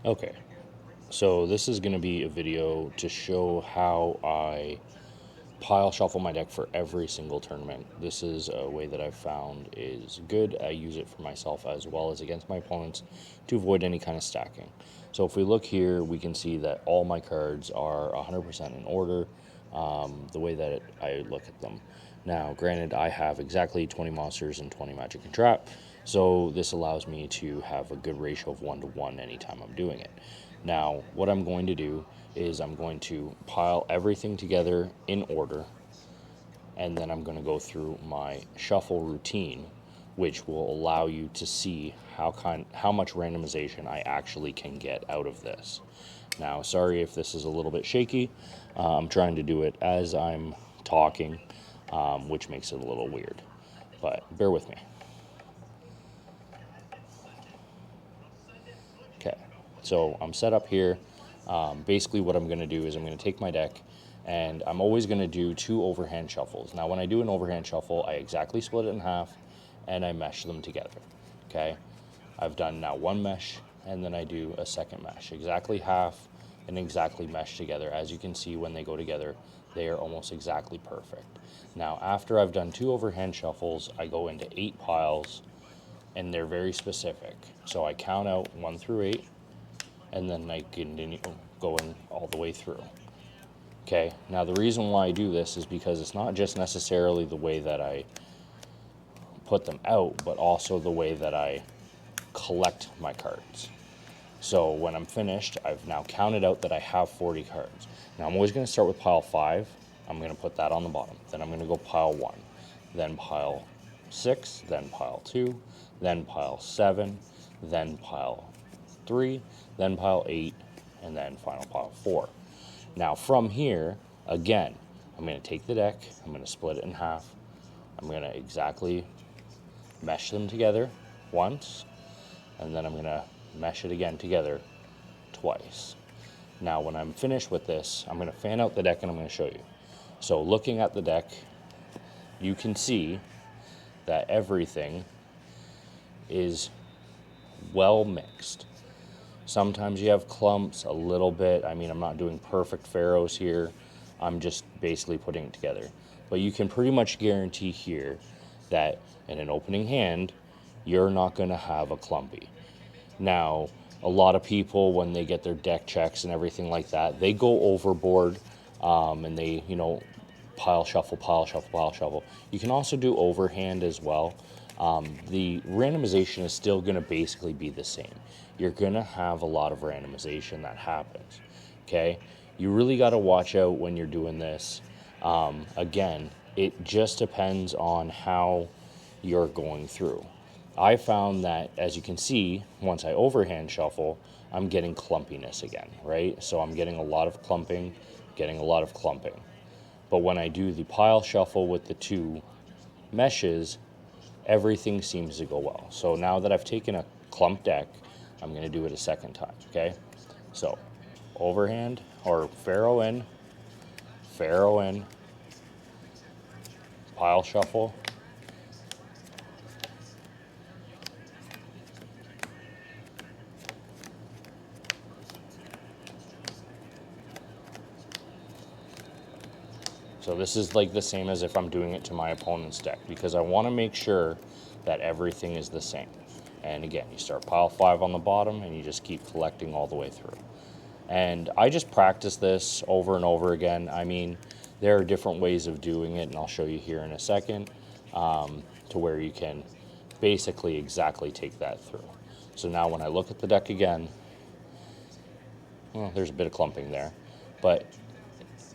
Okay, so this is going to be a video to show how I pile shuffle my deck for every single tournament. This is a way that I've found is good. I use it for myself as well as against my opponents to avoid any kind of stacking. So if we look here, we can see that all my cards are 100% in order, the way that I look at them. Now, granted, I have exactly 20 monsters and 20 magic and trap, so this allows me to have a good ratio of 1-to-1 anytime I'm doing it. Now, what I'm going to do is I'm going to pile everything together in order, and then I'm going to go through my shuffle routine, which will allow you to see how much randomization I actually can get out of this. Now, sorry if this is a little bit shaky. I'm trying to do it as I'm talking, which makes it a little weird, but bear with me. Okay, so I'm set up here. Basically what I'm going to do is I'm going to take my deck, and I'm always going to do 2 overhand shuffles. Now when I do an overhand shuffle, I exactly split it in half and I mesh them together. Okay, I've done now 1 mesh, and then I do a second mesh, exactly half and exactly mesh together. As you can see, when they go together, they are almost exactly perfect. Now after I've done 2 overhand shuffles, I go into 8 piles, and they're very specific. So I count out 1 through 8, and then I continue going all the way through. Okay, now the reason why I do this is because it's not just necessarily the way that I put them out, but also the way that I collect my cards. So when I'm finished, I've now counted out that I have 40 cards. Now I'm always going to start with pile 5. I'm going to put that on the bottom. Then I'm going to go pile 1, then pile 6, then pile 2, then pile 7, then pile 3, then pile 8, and then final pile 4. Now from here, again, I'm going to take the deck, I'm going to split it in half, I'm going to exactly mesh them together once, and then I'm going to mesh it again together twice. Now when I'm finished with this, I'm going to fan out the deck and I'm going to show you. So looking at the deck, you can see that everything is well mixed. Sometimes you have clumps a little bit. I mean, I'm not doing perfect pharaohs here. I'm just basically putting it together. But you can pretty much guarantee here that in an opening hand, you're not going to have a clumpy. Now, a lot of people, when they get their deck checks and everything like that, they go overboard, and they, pile shuffle, pile shuffle, pile shuffle. You can also do overhand as well. The randomization is still going to basically be the same. You're going to have a lot of randomization that happens, okay? You really got to watch out when you're doing this. Again, it just depends on how you're going through. I found that, as you can see, once I overhand shuffle, I'm getting clumpiness again, right? So I'm getting a lot of clumping, getting a lot of clumping. But when I do the pile shuffle with the 2 meshes, everything seems to go well. So now that I've taken a clump deck, I'm going to do it a second time, okay? So overhand, or pharaoh in, pile shuffle, so this is like the same as if I'm doing it to my opponent's deck, because I want to make sure that everything is the same. And again, you start pile 5 on the bottom and you just keep collecting all the way through. And I just practice this over and over again. I mean, there are different ways of doing it, and I'll show you here in a second, to where you can basically exactly take that through. So now when I look at the deck again, well, there's a bit of clumping there, but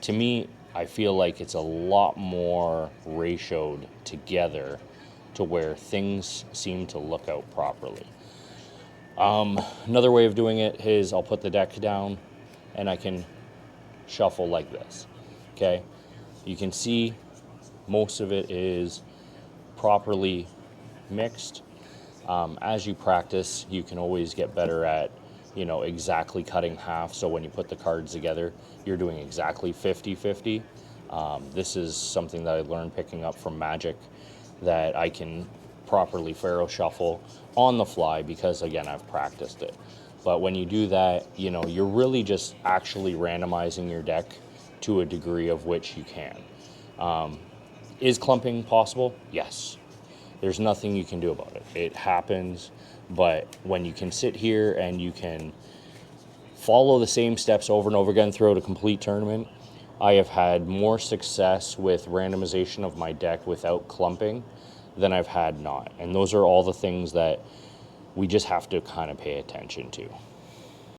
to me, I feel like it's a lot more ratioed together to where things seem to look out properly. Another way of doing it is I'll put the deck down and I can shuffle like this, okay? You can see most of it is properly mixed. As you practice, you can always get better at, exactly cutting half. So when you put the cards together, you're doing exactly 50-50. This is something that I learned picking up from Magic, that I can properly pharaoh shuffle on the fly because, again, I've practiced it. But when you do that, you know, you're really just actually randomizing your deck to a degree of which you can. Is clumping possible? Yes. There's nothing you can do about it. It happens, but when you can sit here and you can follow the same steps over and over again throughout a complete tournament, I have had more success with randomization of my deck without clumping than I've had not. And those are all the things that we just have to kind of pay attention to.